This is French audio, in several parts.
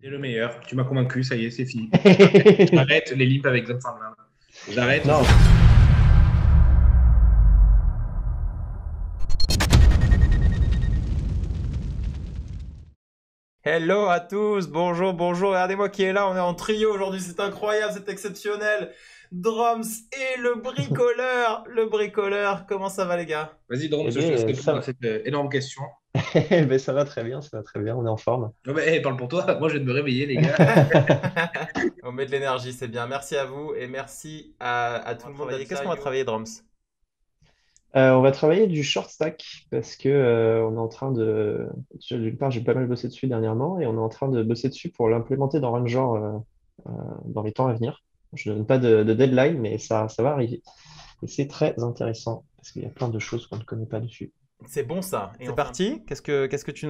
T'es le meilleur. Tu m'as convaincu, ça y est, c'est fini. J'arrête les limps avec Zone Farmland. J'arrête. Non, Hello à tous, bonjour, bonjour, regardez-moi qui est là, on est en trio aujourd'hui, c'est incroyable, c'est exceptionnel. Drums et le bricoleur, comment ça va les gars? Vas-y, Drone, eh je te laisse bien, répondre à cette énorme question. ben, ça va très bien, ça va très bien, on est en forme. Non, mais, parle pour toi. Moi, je vais de me réveiller, les gars. On met de l'énergie, c'est bien, merci à vous et merci à tout le monde. Qu'est-ce qu'on va travailler Drums? On va travailler du short stack parce que on est en train de. D'une part, j'ai pas mal bossé dessus dernièrement et on est en train de bosser dessus pour l'implémenter dans Ranger dans les temps à venir. Je ne donne pas de deadline, mais ça va arriver. Et c'est très intéressant parce qu'il y a plein de choses qu'on ne connaît pas dessus. C'est bon ça, c'est parti, qu'est-ce que tu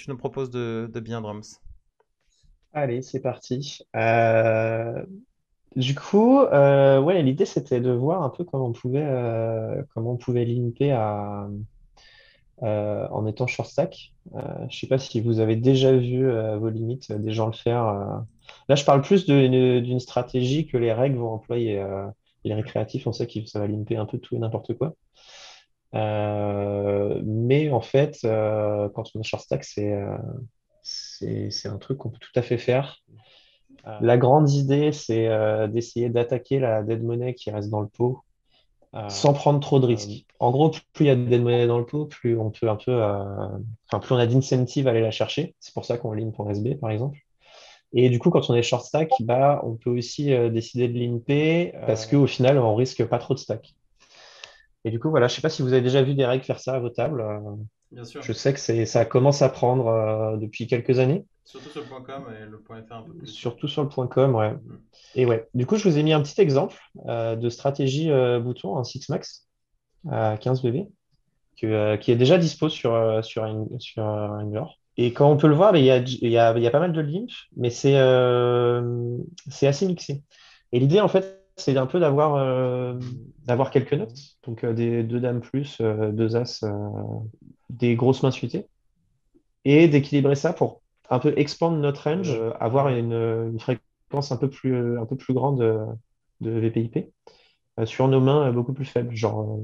nous proposes de bien Drums? Allez, c'est parti. Du coup, ouais, l'idée c'était de voir un peu comment on pouvait limiter en étant short stack. Je sais pas si vous avez déjà vu vos limites des gens le faire. Là, je parle plus d'une stratégie que les règles vont employer. Les récréatifs, on sait que ça va limiter un peu tout et n'importe quoi. Mais en fait, quand on est short stack, c'est un truc qu'on peut tout à fait faire. La grande idée, c'est d'essayer d'attaquer la dead money qui reste dans le pot sans prendre trop de risques. En gros, plus il y a de dead money dans le pot, plus on peut un peu, enfin, plus on a d'incentive à aller la chercher. C'est pour ça qu'on limp en SB, par exemple. Et du coup, quand on est short stack, bah, on peut aussi décider de limper parce qu'au final, on risque pas trop de stack. Et du coup, voilà, je sais pas si vous avez déjà vu des règles faire ça à vos tables. Bien sûr, Je sais que ça commence à prendre depuis quelques années, surtout sur le point .com et le point .fr un peu plus. surtout sur le point .com, ouais. Mm. Et ouais, du coup, je vous ai mis un petit exemple de stratégie bouton en Six Max à 15 BB qui est déjà dispo sur Wrangler. Et quand on peut le voir, mais il y a pas mal de links, mais c'est assez mixé. Et l'idée, en fait, c'est un peu d'avoir quelques notes, donc des deux dames plus, deux as, des grosses mains suitées, et d'équilibrer ça pour un peu expandre notre range, avoir une fréquence un peu plus grande de VPIP sur nos mains beaucoup plus faibles, genre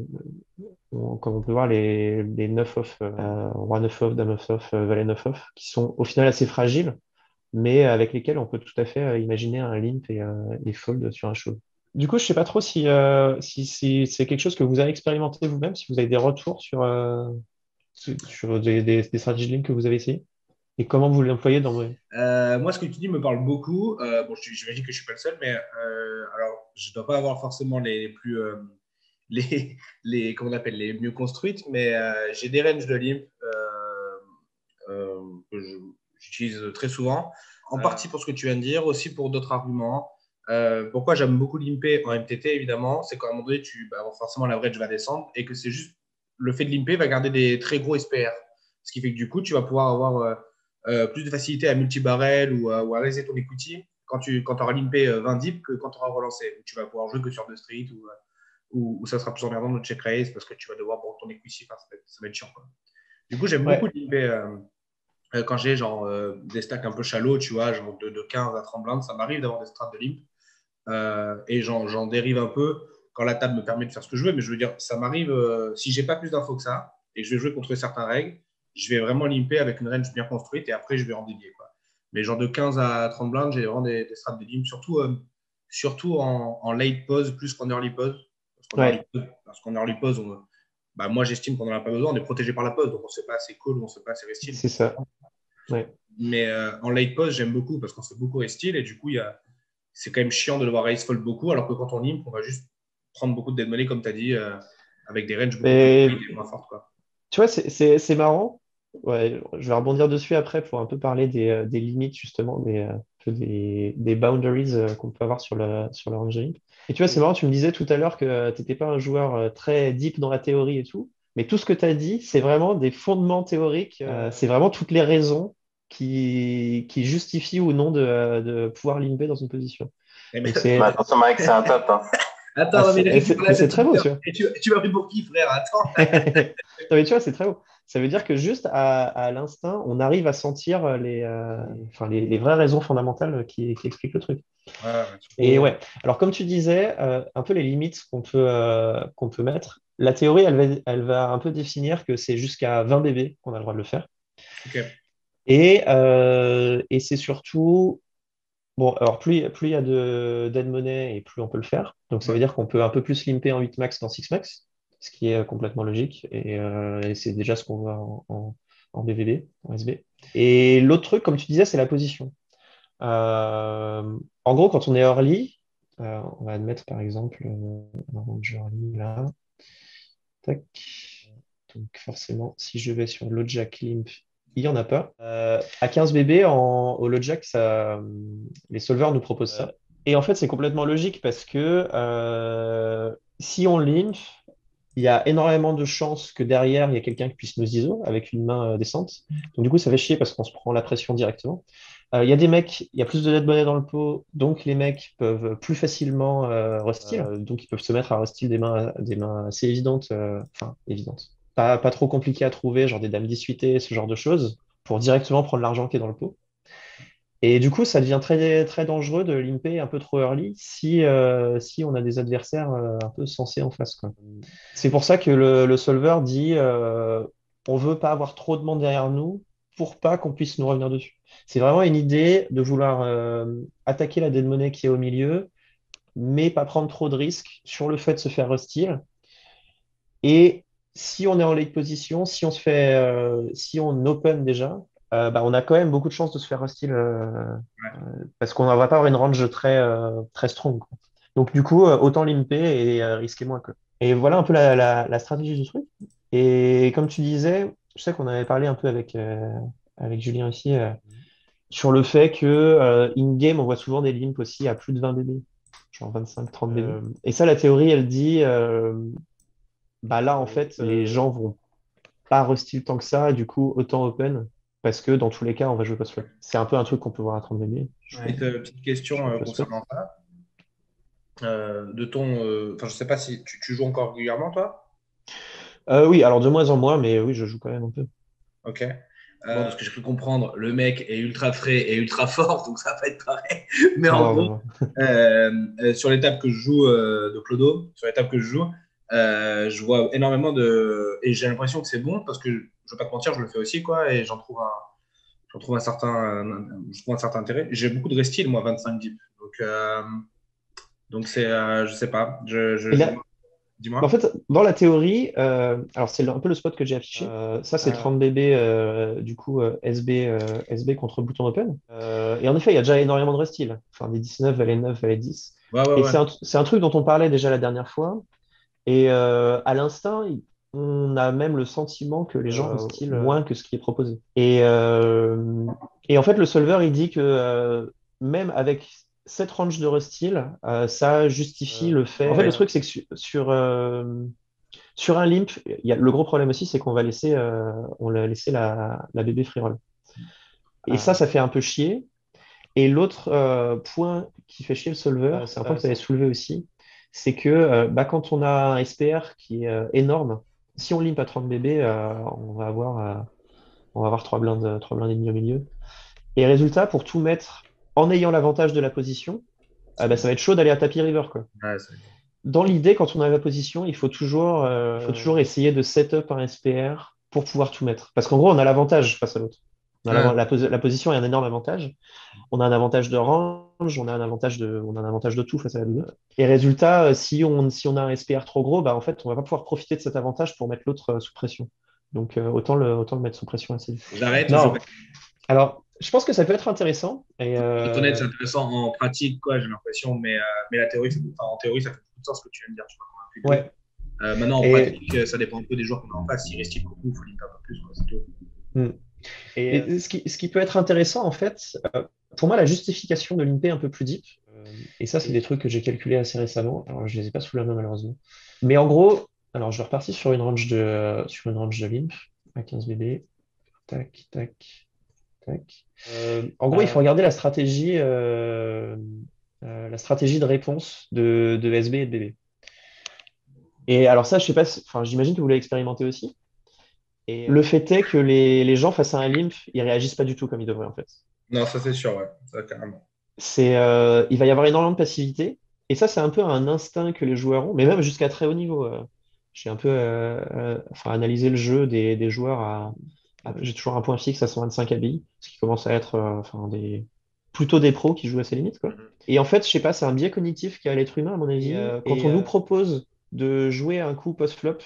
comme on peut voir les 9 off, roi 9 off, dame 9 off, valet 9 off, qui sont au final assez fragiles, mais avec lesquels on peut tout à fait imaginer un limp et fold sur un show. Du coup, je sais pas trop si c'est quelque chose que vous avez expérimenté vous-même, si vous avez des retours sur des stratégies de limp que vous avez essayé et comment vous l'employez dans vos... Moi, ce que tu dis me parle beaucoup. Bon, j'imagine que je suis pas le seul, mais alors, je dois pas avoir forcément les plus, comment on appelle, les mieux construites, mais j'ai des ranges de limp j'utilise très souvent, en partie pour ce que tu viens de dire, aussi pour d'autres arguments. Pourquoi j'aime beaucoup limper en MTT, évidemment, c'est qu'à un moment donné, forcément, l'average va descendre et que c'est juste le fait de limper va garder des très gros SPR. Ce qui fait que du coup, tu vas pouvoir avoir plus de facilité à multi-barrel ou à raiser ton equity quand tu auras limpé 20 dips que quand tu auras relancé. Tu vas pouvoir jouer que sur deux street ou ça sera plus emmerdant de check raise parce que tu vas devoir prendre ton equity. Enfin, ça va être chiant, quoi. Du coup, j'aime beaucoup Ouais. limper quand j'ai genre des stacks un peu shallow, tu vois, genre de 15 à 30 blindes, ça m'arrive d'avoir des strats de limp. Et j'en dérive un peu quand la table me permet de faire ce que je veux. Mais je veux dire, ça m'arrive, si j'ai pas plus d'infos que ça et que je vais jouer contre certaines règles, je vais vraiment limper avec une range bien construite et après, je vais en dédier, quoi. Mais genre de 15 à 30 blindes, j'ai vraiment des strats de limp, surtout en late pause plus qu'en early pause. Ouais, Parce qu'en early pause, bah, moi, j'estime qu'on n'en a pas besoin. On est protégé par la pause, donc on ne sait pas assez call ou on ne sait pas assez restyle. c'est ça. Ouais. Mais en late pause, j'aime beaucoup parce qu'on fait beaucoup restyle et du coup, c'est quand même chiant de devoir raise fold beaucoup, alors que quand on limp, on va juste prendre beaucoup de dead money, comme tu as dit, avec des ranges beaucoup plus Et petites et moins fortes, quoi. tu vois, c'est marrant. Ouais, je vais rebondir dessus après pour un peu parler des limites, justement, un peu des boundaries qu'on peut avoir sur le range. Et tu vois, c'est marrant, tu me disais tout à l'heure que tu n'étais pas un joueur très deep dans la théorie et tout, mais tout ce que tu as dit, c'est vraiment des fondements théoriques, c'est vraiment toutes les raisons qui justifient ou non de pouvoir limper dans une position. Et mais, Donc c'est Mais attention, Mike, c'est un top, hein. Attends, non, mais Mais c'est très beau, tu vois. Et tu m'as pris pour qui, frère? Attends. Non, mais tu vois, c'est très beau. Ça veut dire que juste à l'instinct, on arrive à sentir les vraies raisons fondamentales qui expliquent le truc. Ouais, Et ouais, alors comme tu disais, un peu les limites qu'on peut mettre, la théorie, elle va un peu définir que c'est jusqu'à 20 bébés qu'on a le droit de le faire. ok. Et c'est surtout, bon, alors plus il y a d'aide monnaie et plus on peut le faire. Donc ça veut Ouais. dire qu'on peut un peu plus limper en 8 max qu'en 6 max, ce qui est complètement logique. Et c'est déjà ce qu'on voit en BVB, en SB. Et l'autre truc, comme tu disais, c'est la position. En gros, quand on est early, on va admettre par exemple un range early là. Tac. Donc forcément, si je vais sur LoJack Limp, il n'y en a pas. À 15 BB, au LoJack, les solvers nous proposent ça. Et en fait, c'est complètement logique parce que si on limp, il y a énormément de chances que derrière, il y a quelqu'un qui puisse nous ISO avec une main décente. Donc du coup, ça fait chier parce qu'on se prend la pression directement. Il y a des mecs, il y a plus de dead money dans le pot, donc les mecs peuvent plus facilement rustil. Donc ils peuvent se mettre à rustil des mains assez évidentes, enfin évidentes. Pas trop compliquées à trouver, genre des dames 18 ce genre de choses, pour directement prendre l'argent qui est dans le pot. Et du coup, ça devient très, très dangereux de limper un peu trop early si on a des adversaires un peu sensés en face, quoi. C'est pour ça que le solver dit on veut pas avoir trop de monde derrière nous pour pas qu'on puisse nous revenir dessus. C'est vraiment une idée de vouloir attaquer la dead money qui est au milieu, mais pas prendre trop de risques sur le fait de se faire hostile. Et si on est en late position, si on open déjà, bah, on a quand même beaucoup de chances de se faire hostile parce qu'on ne va pas avoir une range très strong, quoi. Donc du coup, autant limper et risquer moins, quoi. Et voilà un peu la stratégie du truc. Et comme tu disais, je sais qu'on avait parlé un peu avec Julien aussi sur le fait que in-game, on voit souvent des limps aussi à plus de 20 dB, genre 25-30 dB. Et ça, la théorie, elle dit, bah là, en fait, les gens vont pas rusty tant que ça, et du coup, autant open, parce que dans tous les cas, on va jouer post-flop. C'est un peu un truc qu'on peut voir à 30 dB. Petite question concernant ça. Enfin, je sais pas si tu joues encore régulièrement, toi? Oui, alors de moins en moins, mais oui, je joue quand même un peu. Ok. Bon, de ce que j'ai pu comprendre, le mec est ultra frais et ultra fort, donc ça va pas être pareil. Mais Ah en non, non, gros, non. sur les tables que je joue de Clodo, sur les tables que je joue, je vois énormément de. Et j'ai l'impression que c'est bon parce que je vais pas te mentir, je le fais aussi, quoi, et j'en trouve je trouve un certain intérêt. J'ai beaucoup de restil, moi, 25 dips. Donc c'est, je sais pas, Et là, en dis-moi. fait, dans la théorie, alors c'est un peu le spot que j'ai affiché. Ça, c'est 30 BB, du coup, SB contre bouton open. Et en effet, il y a déjà énormément de restyles. Enfin, des 19, valet 9, valet 10. Ouais, ouais, Et ouais. c'est un truc dont on parlait déjà la dernière fois. Et à l'instinct, on a même le sentiment que les gens restylent moins que ce qui est proposé. Et en fait, le solver, il dit que même avec cette range de restyle, ça justifie le fait. En fait, le truc, c'est que sur un limp, le gros problème aussi, c'est qu'on on va laisser la bébé free roll. Et ça fait un peu chier. Et l'autre point qui fait chier le solver, c'est un point que tu avais soulevé aussi, c'est que bah, quand on a un SPR qui est énorme, si on limp à 30 BB, on va avoir 3 blindes et demi au milieu. Et résultat, pour tout mettre en ayant l'avantage de la position, bah, ça va être chaud d'aller à tapis river, quoi. Ouais, Dans l'idée, quand on a la position, il faut toujours essayer de setup un SPR pour pouvoir tout mettre. Parce qu'en gros, on a l'avantage face à l'autre. ouais. La position est un énorme avantage. On a un avantage de range, on a un avantage de tout face à la double. Et résultat, si on a un SPR trop gros, bah, en fait, on va pas pouvoir profiter de cet avantage pour mettre l'autre sous pression. Donc, autant le mettre sous pression assez vite. J'arrête, Non, alors, je pense que ça peut être intéressant. Et, te connaître, c'est intéressant en pratique, quoi, j'ai l'impression, mais la théorie, en théorie, ça fait beaucoup de sens ce que tu viens de dire, tu vois, comme un ouais. maintenant, en Et, pratique, ça dépend un peu des joueurs qu'on a en face. S'ils restent beaucoup, il faut limiter un peu plus, quoi, c'est tout. hmm. Et ce qui peut être intéressant, en fait, pour moi, la justification de limper un peu plus deep, et ça, c'est des trucs que j'ai calculés assez récemment. Alors, je les ai pas sous la main, malheureusement. Mais en gros, alors, je vais repartir sur une range de limp à 15 BB. Tac, tac, tac. En gros, il faut regarder la stratégie de réponse de SB et de BB. Et alors ça, je sais pas, enfin, j'imagine que vous l'avez expérimenté aussi. Et le fait est que les gens face à un limp, ils réagissent pas du tout comme ils devraient en fait. Non, ça c'est sûr, ouais. Ça, carrément. Il va y avoir énormément de passivité. Et ça, c'est un peu un instinct que les joueurs ont, mais même jusqu'à très haut niveau. J'ai un peu enfin, analysé le jeu des joueurs j'ai toujours un point fixe à 125 ABI, ce qui commence à être enfin, plutôt des pros qui jouent à ces limites, quoi. Mhm. Et en fait, je sais pas, c'est un biais cognitif qu'a l'être humain, à mon avis. Quand on nous propose de jouer un coup post-flop,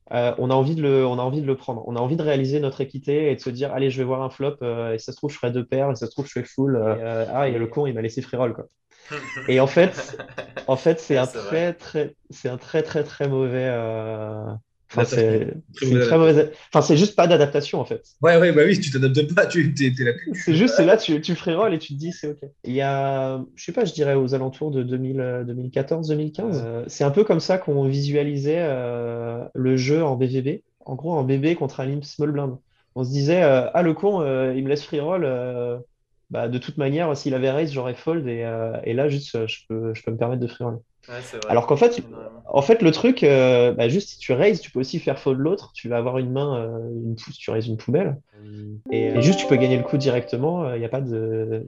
on a envie de le prendre. On a envie de réaliser notre équité et de se dire, allez, je vais voir un flop, et ça se trouve, je ferai deux paires, et ça se trouve, je fais full. Et le con, il m'a laissé free roll, quoi. Et en fait, Ouais, c'est vrai. c'est un très, très, très mauvais. Enfin, Adaptation. Très c'est une mauvaise très adaptation. mauvaise. Enfin, c'est juste pas d'adaptation, en fait. Ouais, ouais, bah oui, tu t'adaptes pas, t'es la C'est culture. juste, c'est là, tu free roll et tu te dis, c'est OK. Il y a, je sais pas, je dirais aux alentours de 2014, 2015. C'est un peu comme ça qu'on visualisait le jeu en BVB. En gros, en BB contre un limp small blind. On se disait, ah, le con, il me laisse free roll. Bah, de toute manière, s'il avait raise, j'aurais fold. Et là, juste, je peux me permettre de free roll. Ouais, c'est vrai. Alors Énormément. le truc, bah, juste si tu raises, tu peux aussi faire fold l'autre. Tu vas avoir une main, tu raises une poubelle. Et juste, tu peux gagner le coup directement. Il y a pas de.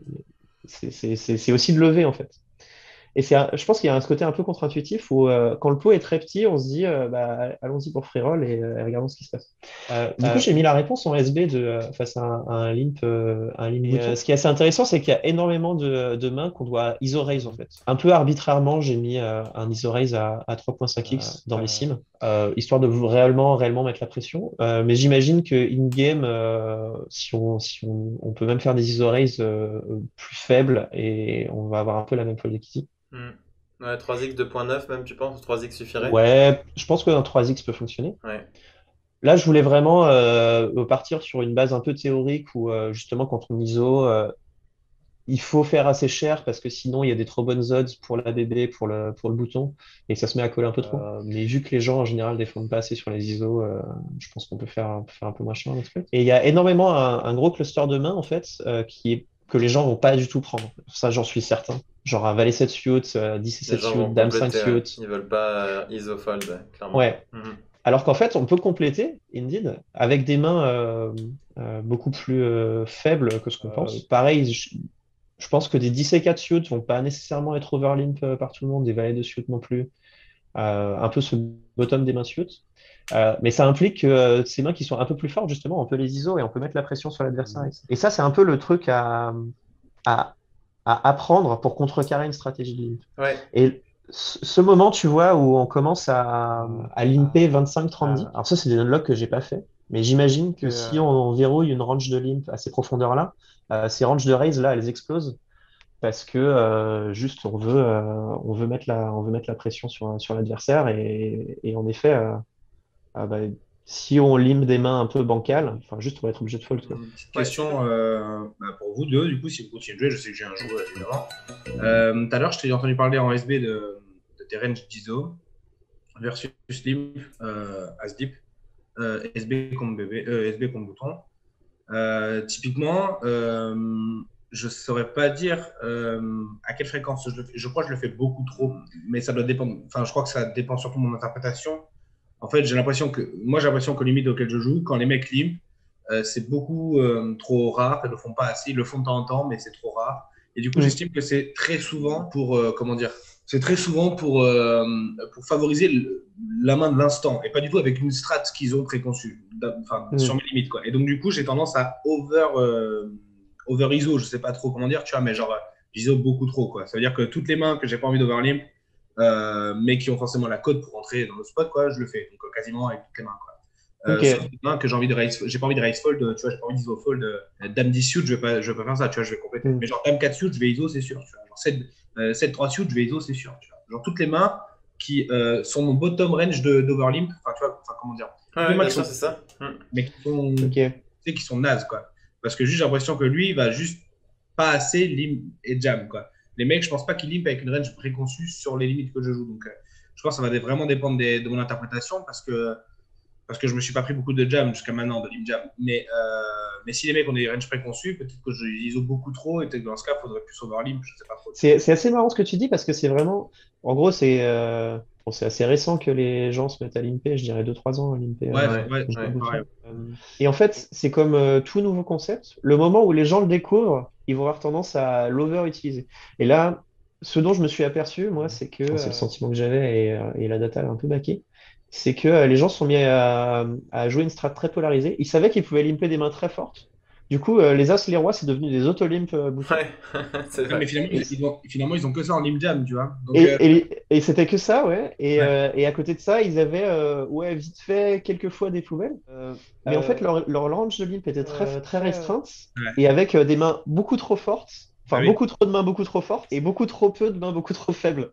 C'est aussi de lever, en fait. Et je pense qu'il y a ce côté un peu contre-intuitif où quand le pot est très petit, on se dit bah, allons-y pour free roll et regardons ce qui se passe. Du coup, j'ai mis la réponse en SB face à un limp bouton. Ce qui est assez intéressant, c'est qu'il y a énormément de mains qu'on doit ISO raise en fait. Un peu arbitrairement, j'ai mis un ISO raise à 3.5x dans mes sims, histoire de réellement mettre la pression. Mais j'imagine que in-game, on peut même faire des ISO raise plus faibles et on va avoir un peu la même fold equity. Hmm. Ouais, 3x 2.9 même, tu penses? Ou 3x suffirait? Ouais, je pense qu'un 3x peut fonctionner. Ouais. Là, je voulais vraiment partir sur une base un peu théorique où justement quand on ISO, il faut faire assez cher parce que sinon il y a des trop bonnes odds pour la BB, pour le bouton, et ça se met à coller un peu trop. Mais vu que les gens en général défendent pas assez sur les ISO, je pense qu'on peut faire un peu moins cher dans ce truc. Et il y a énormément un gros cluster de mains en fait que les gens vont pas du tout prendre. Ça, j'en suis certain. Genre un valet 7 suit, 10 et Les 7 gens suit, vont dame 5 compléter, ouais. suit. Ils veulent pas ISO fold, ouais, clairement. Ouais. Mhm. Alors qu'en fait, on peut compléter, indeed, avec des mains beaucoup plus faibles que ce qu'on pense. Pareil, je pense que des 10 et 4 suits vont pas nécessairement être overlimp par tout le monde, des valets de suits non plus. Un peu ce bottom des mains suits. Mais ça implique que ces mains qui sont un peu plus fortes, justement, on peut les ISO et on peut mettre la pression sur l'adversaire. Et ça, c'est un peu le truc à, à apprendre pour contrecarrer une stratégie de limp. Ouais. Et ce moment, tu vois, où on commence à limper 25-30 deep, alors ça, c'est des unlocks que j'ai pas fait, mais j'imagine que si on verrouille une range de limp à ces profondeurs-là, ces ranges de raise, là, elles explosent parce que juste on veut on veut mettre la pression sur l'adversaire et en effet, bah, si on limpe des mains un peu bancales, enfin juste on va être obligé de fold, quoi. Une petite Ouais. question bah, pour vous deux, du coup, si vous continuez de jouer, je sais que j'ai un joueur évidemment. Tout à l'heure, je t'ai entendu parler en SB de tes ranges d'ISO versus Limp, As Deep, SB contre BB, SB contre Bouton. Typiquement, je ne saurais pas dire à quelle fréquence je le fais. Je crois que je le fais beaucoup trop, mais ça doit dépendre. Enfin, je crois que ça dépend surtout de mon interprétation. En fait, j'ai l'impression que le limite auquel je joue, quand les mecs limp, c'est beaucoup trop rare. Ils le font pas assez. Ils le font de temps en temps, mais c'est trop rare. Et du coup, j'estime que c'est très souvent pour comment dire. C'est très souvent pour favoriser la main de l'instant et pas du tout avec une strat qu'ils ont préconçue, enfin, sur mes limites, quoi. Et donc, du coup, j'ai tendance à over ISO, je sais pas trop comment dire, tu vois, mais genre, j'ISO beaucoup trop, quoi. Ça veut dire que toutes les mains que j'ai pas envie d'overlimp, mais qui ont forcément la cote pour entrer dans le spot, quoi, je le fais. Donc, quasiment avec toutes les mains, quoi. Sauf les mains que j'ai envie de raise, j'ai pas envie de raise fold, tu vois, j'ai pas envie d'ISO fold. Dame 10 suit, je vais pas faire ça, tu vois, je vais compléter. Mais genre, Dame 4 suit, je vais ISO, c'est sûr, tu vois. Genre, 7-3 suit, je vais ISO, c'est sûr, tu vois. Genre, toutes les mains qui sont mon bottom range d'overlimp, enfin, tu vois, enfin, comment dire. Ouais, bien sûr, c'est ça. Mais qui sont nazes, quoi. Parce que juste, j'ai l'impression que lui, il va juste pas assez limp et jam, quoi. Les mecs, je pense pas qu'ils limp avec une range préconçue sur les limites que je joue. Donc, je pense que ça va vraiment dépendre de mon interprétation parce que je me suis pas pris beaucoup de jam jusqu'à maintenant, de limp jam. Mais si les mecs ont des ranges préconçues, peut-être que je les ISO beaucoup trop et peut-être que dans ce cas, il faudrait plus overlimp, je sais pas trop. C'est assez marrant ce que tu dis parce que c'est vraiment, en gros, Bon, c'est assez récent que les gens se mettent à limper, je dirais 2-3 ans à limper. Ouais, Ouais, ouais, Bouton. pareil. Et en fait, c'est comme tout nouveau concept. Le moment où les gens le découvrent, ils vont avoir tendance à l'over-utiliser. Et là, ce dont je me suis aperçu, moi, c'est que, c'est le sentiment que j'avais et la data l'a un peu baqué, c'est que les gens se sont mis à jouer une strat très polarisée. Ils savaient qu'ils pouvaient limper des mains très fortes. Du coup, les As, les Rois, c'est devenu des auto-limp boutons. ouais, c'est Ouais, mais vrai. finalement, Et, ils ont que ça en limp jam, tu vois. Donc, et c'était que ça, ouais. ouais. Et à côté de ça, ils avaient ouais, vite fait quelques fois des poubelles. Mais en fait, leur range de limp était très restreinte Ouais. et avec des mains beaucoup trop fortes. Bah Enfin, oui. beaucoup trop de mains beaucoup trop fortes et beaucoup trop peu de mains beaucoup trop faibles.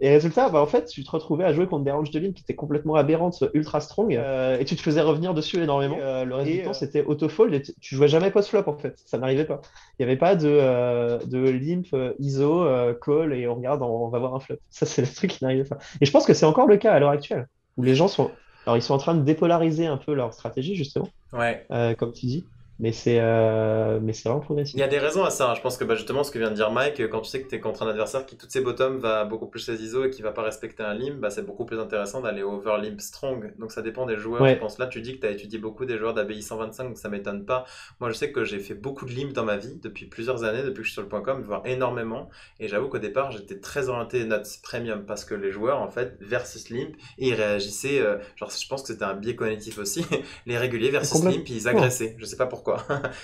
Et résultat, bah, en fait, tu te retrouvais à jouer contre des ranges de limp qui étaient complètement aberrantes, ultra strong, et tu te faisais revenir dessus énormément. Le reste du temps, c'était auto-fold et tu jouais jamais post-flop en fait. Ça n'arrivait pas. Il n'y avait pas de limp, ISO, call et on regarde, on va voir un flop. Ça, c'est le truc qui n'arrivait pas. Et je pense que c'est encore le cas à l'heure actuelle, où les gens sont. Alors, ils sont en train de dépolariser un peu leur stratégie, justement, Ouais. comme tu dis, mais c'est vraiment Il y a progressif. des raisons à ça, hein. Je pense que bah, justement, ce que vient de dire Mike, quand tu sais que tu es contre un adversaire qui, toutes ses bottoms, va beaucoup plus les ISO et qui va pas respecter un limp, bah, c'est beaucoup plus intéressant d'aller over limp strong. Donc ça dépend des joueurs, je Ouais, pense. Là, tu dis que tu as étudié beaucoup des joueurs d'ABI 125, donc ça m'étonne pas. Moi, je sais que j'ai fait beaucoup de limp dans ma vie depuis plusieurs années, depuis que je suis sur le point .com, voire énormément. Et j'avoue qu'au départ, j'étais très orienté notes premium parce que les joueurs, en fait, versus limp, et ils réagissaient, genre, je pense que c'était un biais cognitif aussi. Les réguliers versus limp, ils complètement. agressaient. Je sais pas pourquoi.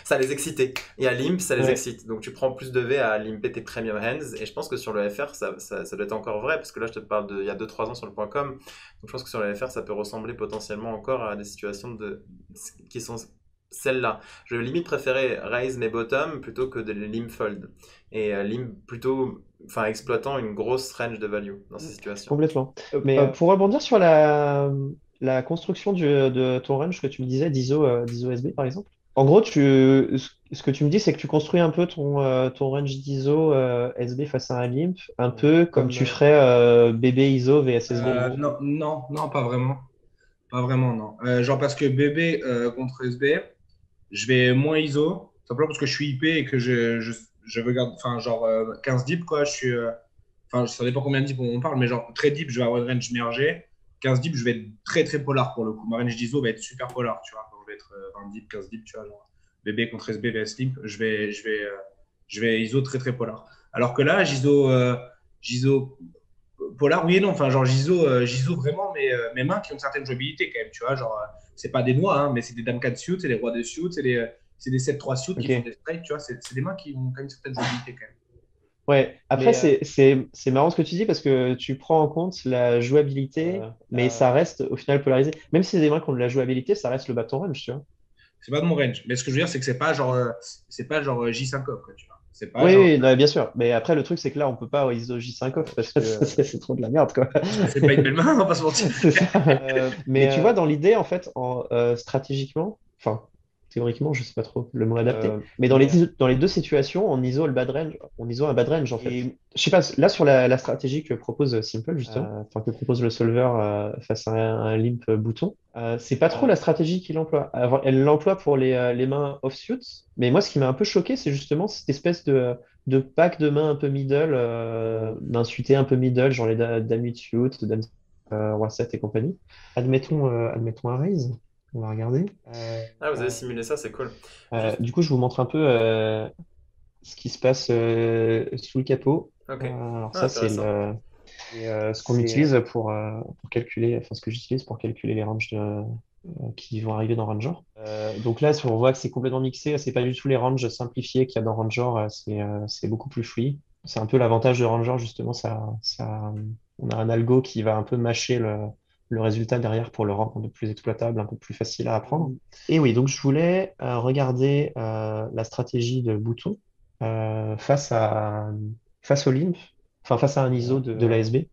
Ça les excitait. Et à limp, ça les Ouais, excite. Donc tu prends plus de V à limper tes premium hands. Et je pense que sur le FR, ça doit être encore vrai. Parce que là, je te parle d'il y a 2-3 ans sur le point .com. Donc je pense que sur le FR, ça peut ressembler potentiellement encore à des situations qui sont celles-là. Je limite préférer raise mes bottoms plutôt que de les limp fold. Et limp plutôt, enfin, exploitant une grosse range de value dans ces situations. complètement. Mais pour rebondir sur la construction de ton range que tu me disais, d'ISO SB par exemple, en gros, ce que tu me dis, c'est que tu construis un peu ton range d'ISO SB face à un limp, un peu comme tu ferais BB ISO vs SB. Non, non, non, pas vraiment. Pas vraiment, non. Genre parce que BB contre SB, je vais moins ISO, simplement parce que je suis IP et que je regarde, enfin, genre 15 deep, quoi. Enfin, ça dépend combien de deep on parle, mais genre très deep, je vais avoir une range mergée. 15 deep, je vais être très très polar pour le coup. Ma range d'ISO va être super polar, tu vois. Donc, je vais être 20 deep, 15 deep, tu vois. Genre, BB contre SB vs Limp, je vais ISO très très polar. Alors que là, j'ISO polar, oui et non. Enfin, genre, j'ISO vraiment mes mains qui ont une certaine jouabilité quand même, tu vois. Genre, c'est pas des noix, hein, mais c'est des dames 4 suits, c'est des rois de suits, c'est des 7-3 suits qui font Ok. des straights, tu vois. C'est des mains qui ont quand même une certaine jouabilité quand même. Ouais, après, Mais c'est marrant ce que tu dis parce que tu prends en compte la jouabilité, mais ça reste au final polarisé. Même si c'est des mains qui ont de la jouabilité, ça reste le bas de ton range, tu vois. c'est pas de mon range. Mais ce que je veux dire, c'est que c'est pas genre J5 off, quoi, tu vois. C'est pas Oui, genre, oui, non, bien sûr. Mais après, le truc, c'est que là, on peut pas ISO J5 off parce que c'est trop de la merde, quoi. c'est pas une belle main, on va pas se mentir. C'est ça. Mais tu vois, dans l'idée, en fait, stratégiquement, enfin, théoriquement, je sais pas trop le mot adapté, mais dans les deux situations, on ISO le bad range, on ISO un bad range, en fait. Et, je sais pas, là, sur la stratégie que propose Simple, justement, enfin, que propose le solver face à un limp bouton, c'est pas trop la stratégie qu'il emploie. Elle l'emploie pour les mains offsuit, mais moi, ce qui m'a un peu choqué, c'est justement cette espèce de pack de mains un peu middle, mains suitées un peu middle, genre les dames 8 suit, dames Roi 7 et compagnie. Admettons un raise. On va regarder. Ah, vous avez simulé ça, c'est cool. Juste, Du coup, je vous montre un peu ce qui se passe sous le capot. ok. Alors Ah, ça, c'est intéressant. ce qu'on utilise pour calculer, enfin ce que j'utilise pour calculer les ranges qui vont arriver dans Ranger. Donc là, on voit que c'est complètement mixé. C'est pas du tout les ranges simplifiés qu'il y a dans Ranger. C'est beaucoup plus fluide. C'est un peu l'avantage de Ranger, justement. On a un algo qui va un peu mâcher le résultat derrière pour le rendre un peu plus exploitable, un peu plus facile à apprendre. Et oui, donc je voulais regarder la stratégie de Bouton face face au limp, enfin face à un ISO de l'ASB.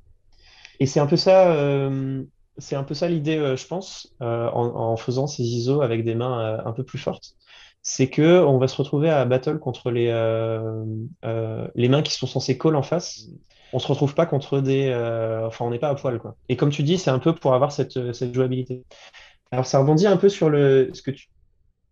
Et c'est un peu ça l'idée, je pense, en faisant ces ISO avec des mains un peu plus fortes. C'est que on va se retrouver à battle contre les mains qui sont censées call en face. On se retrouve pas contre enfin, on n'est pas à poil, quoi. Et comme tu dis, c'est un peu pour avoir cette jouabilité. Alors, ça rebondit un peu sur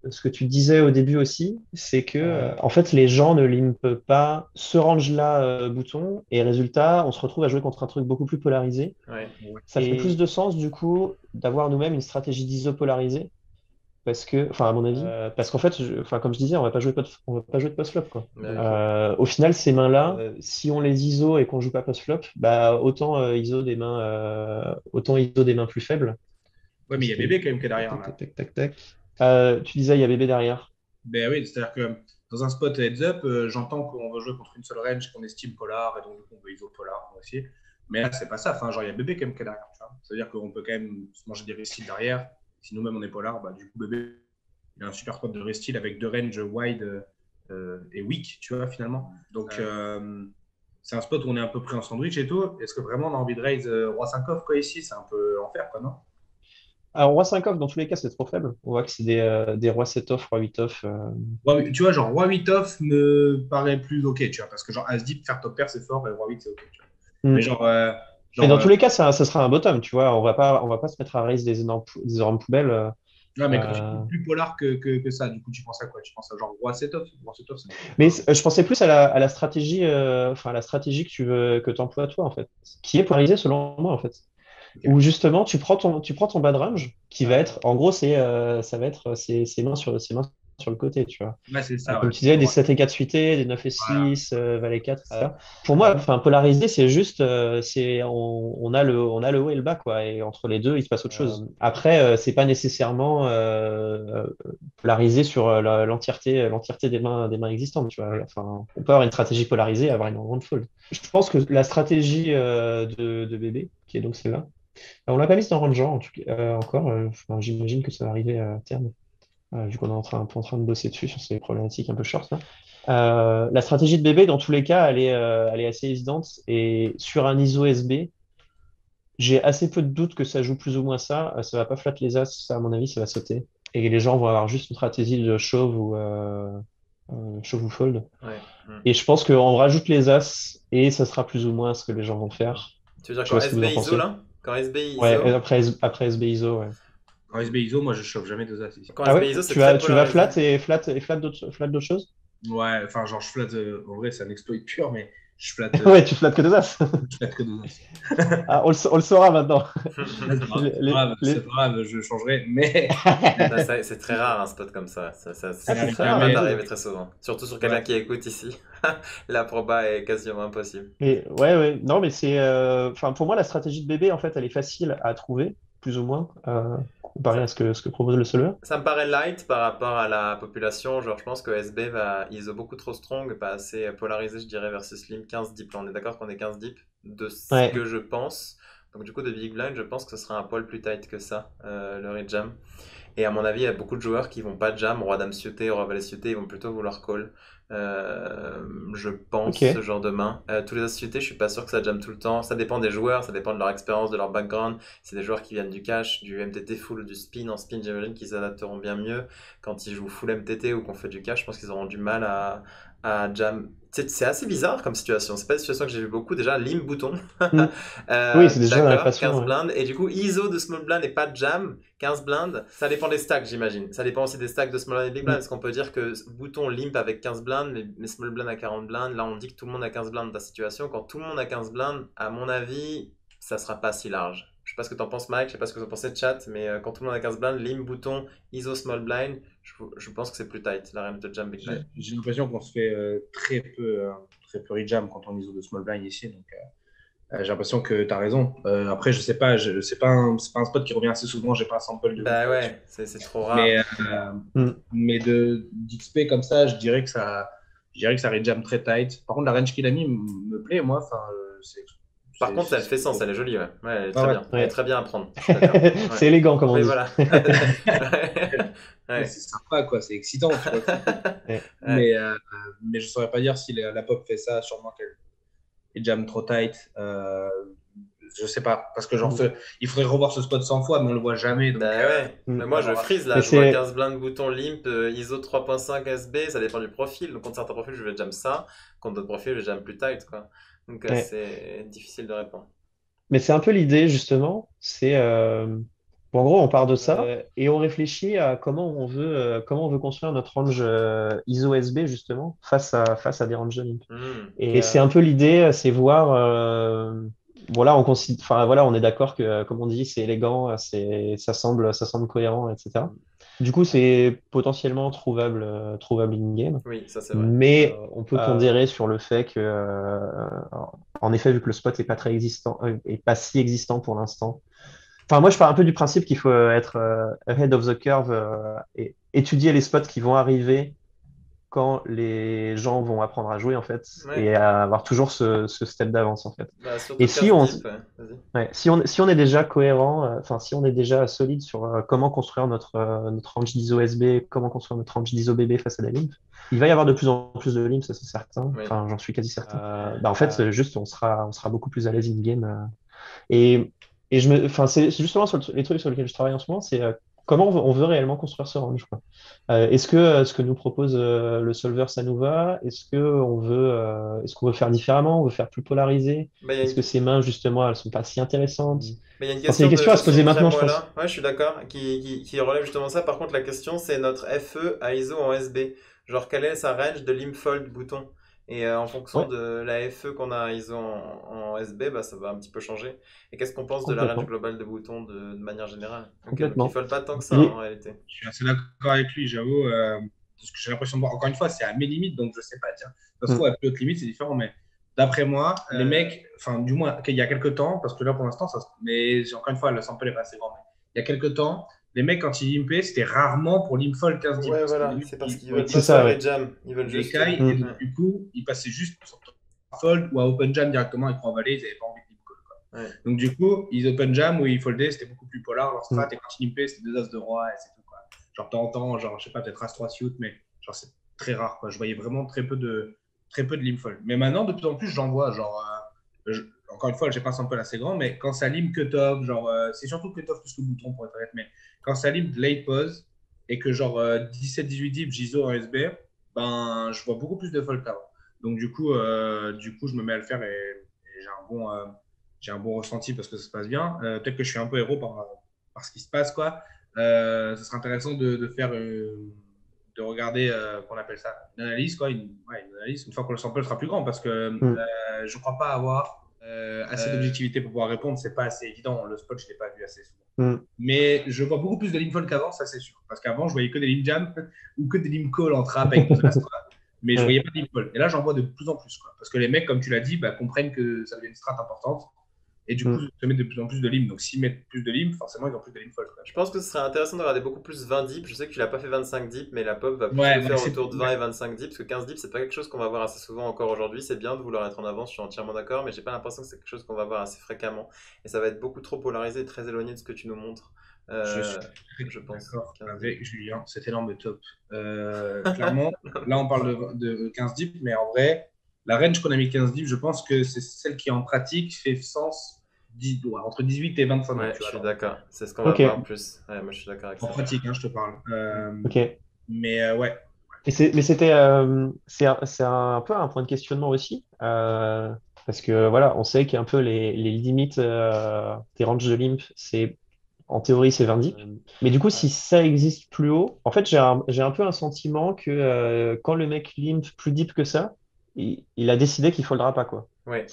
ce que tu disais au début aussi, c'est que en fait, les gens ne limpent pas ce range-là bouton, et résultat, on se retrouve à jouer contre un truc beaucoup plus polarisé. Ouais. Ça fait plus de sens, du coup, d'avoir nous-mêmes une stratégie d'ISO polarisée. Parce que, enfin, à mon avis, parce qu'en fait, enfin, comme je disais, on va pas jouer de post-flop, quoi. Ouais. Donc, au final, ces mains-là, si on les ISO et qu'on joue pas post-flop, bah, autant ISO des mains plus faibles. Ouais, mais il y a bébé quand même qui est derrière, Tac, là. tac, tac, tac, tac. Tu disais, il y a bébé derrière. Ben oui, c'est-à-dire que dans un spot heads up, j'entends qu'on veut jouer contre une seule range qu'on estime polar, et donc du coup, on veut ISO polar moi aussi. Mais là, c'est pas ça. Enfin, genre, il y a bébé quand même qui est derrière. Tu vois. C'est-à-dire qu'on peut quand même se manger des restyles derrière. Si nous-mêmes on est polar, bah, du coup, bébé, il a un super spot de restyle avec deux ranges wide et weak, tu vois, finalement. Donc, c'est un spot où on est un peu pris en sandwich et tout. Est-ce que vraiment on a envie de raise roi 5 off, quoi, ici? C'est un peu enfer, quoi, non? Alors, roi 5 off, dans tous les cas, c'est trop faible. On voit que c'est des rois 7 off, roi 8 off. Ouais, tu vois, genre roi 8 off me paraît plus ok, tu vois, parce que genre As-Deep, faire top pair, c'est fort, et roi 8, c'est ok, tu vois. Mais genre, Mais dans tous les cas, ça sera un bottom, tu vois. On va pas se mettre à raise des énormes poubelles. non, mais quand tu dis plus polar que ça, du coup, tu penses à quoi? Tu penses à genre roi 7 off? Roi 7 off, c'est Mais je pensais plus à la stratégie, enfin, à la stratégie que tu emploies toi, en fait, qui est polarisée selon moi, en fait. Ok. Où justement, tu prends ton bad range, qui va être, en gros, ça va être ses mains sur le côté, tu vois. Ouais, c'est ça, Comme ouais. tu disais, des 7 et 4 suités, des 9 et Voilà. 6, valet 4, etc. Pour moi, enfin, polariser, c'est juste, on a le haut et le bas, quoi. Et entre les deux, il se passe autre chose. Après, c'est pas nécessairement polarisé sur l'entièreté des mains existantes, tu vois. Enfin, on peut avoir une stratégie polarisée et avoir une grande fold. Je pense que la stratégie de bébé, qui est donc celle-là, on l'a pas mise dans Ranger en tout cas, encore. Enfin, j'imagine que ça va arriver à terme, vu qu'on est un peu en train de bosser dessus sur ces problématiques un peu short, là. La stratégie de bébé, dans tous les cas, elle est assez évidente. Et sur un ISO SB, j'ai assez peu de doutes que ça joue plus ou moins ça. Ça va pas flatter les as, ça, à mon avis, ça va sauter. Et les gens vont avoir juste une stratégie de chauve ou fold. Ouais. Et je pense qu'on rajoute les as et ça sera plus ou moins ce que les gens vont faire. Tu veux dire Je sais quand pas ce que vous SB en ISO pensez. là? Quand SB Ouais, ISO? après SB ISO, ouais. En SB ISO, moi, je chauffe jamais deux as ici. Quand Ah SB ouais? ISO, c'est très Tu vas polarisé. flat d'autres choses? Ouais, enfin, genre, je flatte, en vrai, c'est un exploit pur, mais je flatte, Ouais, tu flattes que deux as. je flatte que deux as. Ah, on le saura maintenant. C'est pas Les- grave, c'est les- pas grave, je changerai, mais Non, c'est très rare un spot comme ça. ça Ah, c'est Ça n'arrive très va rare pas du jamais. coup. t'arriver très souvent. Surtout sur quelqu'un Ouais. qui écoute ici. La proba est quasiment impossible. Mais ouais, ouais. Non, mais c'est, enfin, pour moi, la stratégie de bébé, en fait, elle est facile à trouver, plus ou moins, comparé à Ça, ce que propose le solver. ça me paraît light par rapport à la population. Genre, je pense que SB va ISO beaucoup trop strong, pas assez polarisé, je dirais, versus Slim 15 deep. Là, on est d'accord qu'on est 15 deep de ce Ouais. que je pense. Donc, du coup, de Big Blind, je pense que ce sera un poil plus tight que ça, le rejam. Et à mon avis, il y a beaucoup de joueurs qui vont pas jam, roi dame suité, roi valet suité, ils vont plutôt vouloir call. Euh, je pense ce Ok. genre de main. Tous les as suités, je suis pas sûr que ça jam tout le temps. Ça dépend des joueurs, ça dépend de leur expérience, de leur background. C'est des joueurs qui viennent du cash, du MTT full ou du spin. En spin, j'imagine qu'ils s'adapteront bien mieux. Quand ils jouent full MTT ou qu'on fait du cash, je pense qu'ils auront du mal à jam. C'est assez bizarre comme situation. C'est pas une situation que j'ai vu beaucoup. Déjà, lim bouton. Hmm. Oui, c'est déjà dans D'accord, l'équation, 15 ouais. blindes. Et du coup, ISO de small blind et pas de jam, 15 blindes. Ça dépend des stacks, j'imagine. Ça dépend aussi des stacks de small blind et big blind. Hmm. Est-ce qu'on peut dire que bouton limp avec 15 blindes, mais small blind à 40 blindes? Là, on dit que tout le monde a 15 blindes dans ta situation. Quand tout le monde a 15 blindes, à mon avis, ça sera pas si large. Je sais pas ce que t'en penses, Mike. Je sais pas ce que t'en pensez, chat. Mais quand tout le monde a 15 blindes, limp, bouton, ISO, small blind, je pense que c'est plus tight, la range de jam big blind. J'ai l'impression qu'on se fait très peu rejam quand on ISO de small blind ici. Donc, j'ai l'impression que tu as raison. Après, je sais pas, c'est pas un spot qui revient assez souvent. J'ai pas un sample de ouf Bah là-dessus. ouais, c'est trop rare. Mais, Hmm. mais d'XP comme ça, je dirais que ça rejam très tight. Par contre, la range qu'il a mis me plaît, moi. Enfin, Par contre, elle fait sens, elle est jolie, ouais. Ouais, elle est Ah très ouais. bien. Elle est Ouais. très bien à prendre, je suis d'accord. Ouais. C'est élégant, comme on Oui, dit. voilà. Ouais, Ouais. c'est sympa, quoi. C'est excitant, tu vois. Ouais. Ouais. Mais je saurais pas dire si la pop fait ça. Sûrement qu'elle jam trop tight. Je sais pas. Parce que genre, Hmm. il faudrait revoir ce spot 100 fois, mais on le voit jamais. Donc, Bah ouais. Hmm. Mais moi, je avoir- freeze là. Mais Je vois c'est 15 blindes bouton limp, ISO 3.5 SB, ça dépend du profil. Donc, contre certains profils, je vais jam ça. Contre d'autres profils, je vais jam plus tight, quoi. Donc, ouais. c'est difficile de répondre. Mais c'est un peu l'idée, justement. C'est, En gros, on part de ça et on réfléchit à comment on veut construire notre range ISO SB justement face à des ranges de limp. Et c'est un peu l'idée, c'est voir, voilà, enfin, voilà, on est d'accord que, comme on dit, c'est élégant, ça semble cohérent, etc. Du coup, c'est potentiellement trouvable in-game, Oui, ça c'est vrai. mais on peut pondérer sur le fait que, en effet, vu que le spot est pas très existant, est pas si existant pour l'instant. Enfin, moi, je pars un peu du principe qu'il faut être ahead of the curve et étudier les spots qui vont arriver quand les gens vont apprendre à jouer, en fait, Ouais. et à avoir toujours ce step d'avance, en fait. Bah, surtout Et 15 deep, ouais. Vas-y. ouais, si on est déjà cohérent, enfin, si on est déjà solide sur comment construire notre range d'ISO SB, comment construire notre range d'ISO BB face à des limps, il va y avoir de plus en plus de limps, ça c'est certain. Oui. Enfin, j'en suis quasi certain. En fait, juste, on sera beaucoup plus à l'aise in-game. Et, enfin, c'est justement les trucs sur lesquels je travaille en ce moment, c'est comment on veut réellement construire ce range, quoi. Est-ce que ce que nous propose le solver, ça nous va? Est-ce qu'on veut faire différemment? On veut faire plus polarisé? Bah, il y a Est-ce que une... ces mains, justement, elles sont pas si intéressantes? Mais il y a une Enfin, c'est des question de questions à se poser Josine maintenant, je pense. Jamoila, ouais, je suis d'accord, qui relève justement ça. Par contre, la question, c'est notre FE à ISO en SB. Genre, quelle est sa range de limfold bouton? Et en fonction Ouais, de la FE qu'on a à ISO en SB, bah, ça va un petit peu changer. Et qu'est-ce qu'on pense de la range complètement. globale de boutons de manière générale? Ok, donc il Complètement. fold pas tant que ça en Et, réalité. Je suis assez d'accord avec lui, j'avoue. Parce que j'ai l'impression de voir, encore une fois, c'est à mes limites, donc je sais pas. Tiens, ça se trouve, à plus haute limite, c'est différent, mais d'après moi, les mecs, enfin, du moins, il y a quelques temps, parce que là, pour l'instant, mais encore une fois, le sample est pas assez grand, mais il y a quelques temps, les mecs, quand ils limpaient, c'était rarement pour limfold 15 deep. Ouais, Parce que voilà, les mecs, c'est parce qu'ils quand ils veulent pas c'est se limpaient, ça, faire les ouais. jams. Ils veulent les juste. cailles, et Mm. donc, du coup, ils passaient juste sur fold ou à open jam directement, ils croient valer, ils n'avaient pas envie de limp call. Ouais. Donc, du coup, ils open jam ou ils foldaient, c'était beaucoup plus polar leur strat, Mm. et quand ils limpaient, c'était deux as de roi, et c'est tout, quoi. Genre, de temps en temps, genre, je sais pas, peut-être as 3 suit, mais genre, c'est très rare, quoi. Je voyais vraiment très peu de limp fold. Mais maintenant, de plus en plus, j'en vois, genre, encore une fois, j'ai pas un sample assez grand, mais quand ça limp cut-off, genre, c'est surtout cut-off plus le bouton pour être honnête, mais quand ça limp late pause et que genre 17-18 dips, j'ISO en SB, ben, je vois beaucoup plus de fold qu'avant. Donc, du coup, je me mets à le faire et j'ai un bon ressenti parce que ça se passe bien. Peut-être que je suis un peu héros par ce qui se passe, quoi. Ce serait intéressant de faire, de regarder, qu'on appelle ça, une analyse, quoi. Une analyse une fois que le sample sera plus grand parce que Mm. je ne crois pas avoir assez d'objectivité pour pouvoir répondre. C'est pas assez évident. Le spot, je ne l'ai pas vu assez souvent. Mm. Mais je vois beaucoup plus de limfold qu'avant, ça c'est sûr. Parce qu'avant, je voyais que des lim jam ou que des lim call en trap avec nos as, quoi. Mais je Ouais. voyais pas de limfold. Et là, j'en vois de plus en plus, quoi. Parce que les mecs, comme tu l'as dit, bah, comprennent que ça devient une strat importante. Et du coup, Mm. se mettent de plus en plus de lim. Donc, s'ils mettent plus de lim, forcément, ils ont plus de limfold, quoi. Je pense que ce serait intéressant de regarder beaucoup plus 20 dips. Je sais que tu l'as pas fait 25 dips, mais la pop va plus Ouais, le faire c'est autour de 20 et 25 dips, parce que 15 dips, c'est pas quelque chose qu'on va voir assez souvent encore aujourd'hui. C'est bien de vouloir être en avance, je suis entièrement d'accord, mais j'ai pas l'impression que c'est quelque chose qu'on va voir assez fréquemment. Et ça va être beaucoup trop polarisé et très éloigné de ce que tu nous montres. Je suis Je pense. d'accord 15 avec dips. Julien. Cet énorme top. Clairement, là, on parle de 15 dips, mais en vrai, la range qu'on a mis 15 dips, je pense que c'est celle qui, en pratique, fait sens entre 18 et 25 dips. Ouais, Tu je vois, suis alors. d'accord. C'est ce qu'on va Ok, voir plus. Ouais, moi je suis d'accord avec En ça. pratique, hein, je te parle. ok. Mais ouais. Mais c'est un peu un point de questionnement aussi, parce que voilà, on sait qu'il y a un peu les limites des ranges de limp, en théorie c'est 20 dips. Mais du coup, si ça existe plus haut, en fait, j'ai un peu un sentiment que quand le mec limp plus deep que ça, il a décidé qu'il foldra pas, quoi. Ouais.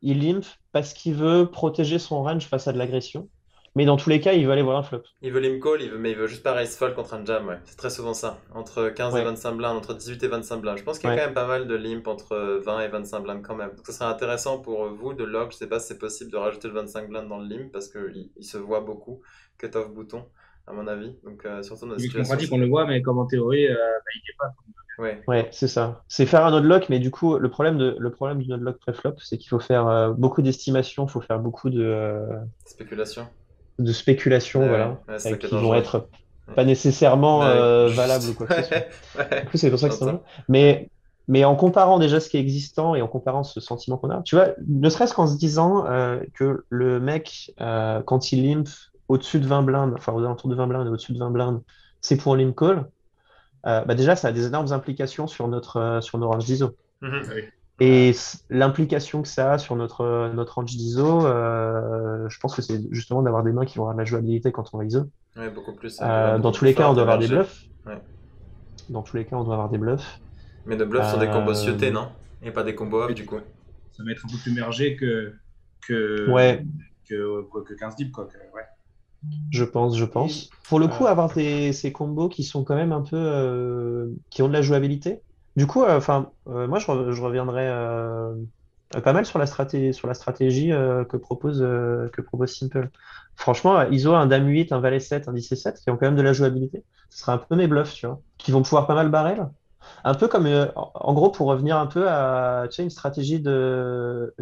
Il limp parce qu'il veut protéger son range face à de l'agression, mais dans tous les cas, il veut aller voir un flop. Il veut lim call, mais il veut juste pas raise fold contre un jam, ouais. C'est très souvent ça. Entre 15 et Ouais, 25 blindes, entre 18 et 25 blindes. Je pense qu'il y a quand ouais. même pas mal de limp entre 20 et 25 blindes quand même. Donc ça serait intéressant pour vous de log. Je sais pas si c'est possible de rajouter le 25 blindes dans le limp parce qu'il se voit beaucoup. Cut-off bouton, à mon avis. Donc surtout dans la Vu qu'en situation. pratique, on le voit, mais comme en théorie, bah, il n'est pas. Ouais, Ouais, c'est ça. C'est faire un oddlock, mais du coup, le problème du oddlock préflop, c'est qu'il faut faire beaucoup d'estimations, il faut faire beaucoup spéculation. de spéculations, Ouais, voilà, ouais, c'est ça qui est qui vont dangereux. être Ouais. pas nécessairement valables ou Juste. quoi que ce soit. Ouais, Du ouais, coup, c'est pour ça que c'est dangereux. j'entends. Ouais. Mais en comparant déjà ce qui est existant et en comparant ce sentiment qu'on a, tu vois, ne serait-ce qu'en se disant que le mec, quand il limp au-dessus de 20 blindes, enfin aux alentours de 20 blindes et au-dessus de 20 blindes, c'est pour un limp call. Bah déjà, ça a des énormes implications sur nos ranges d'ISO. Mhm. Ah oui. Et l'implication que ça a sur notre range d'ISO, je pense que c'est justement d'avoir des mains qui vont avoir de la jouabilité quand on va ISO. Ouais, beaucoup plus, une main Dans beaucoup tous plus les cas, on forte, doit avoir des émergée. bluffs. Ouais. Dans tous les cas, on doit avoir des bluffs. Mais nos bluffs sont des combos ciotés, Euh, non? Et pas des combos off, Mais du coup. ça va être un peu plus mergé que, ouais, que 15 dips, quoi. Ouais. je pense. Pour le coup, avoir ces combos qui sont quand même un peu, qui ont de la jouabilité. Du coup, moi, je reviendrai pas mal sur la stratégie que propose Simple. Franchement, ISO, un Dame 8, un Valet 7, un 10 7, qui ont quand même de la jouabilité. Ce sera un peu mes bluffs, tu vois, qui vont pouvoir pas mal barrel. Un peu comme, en gros, pour revenir un peu à, tu sais, une stratégie de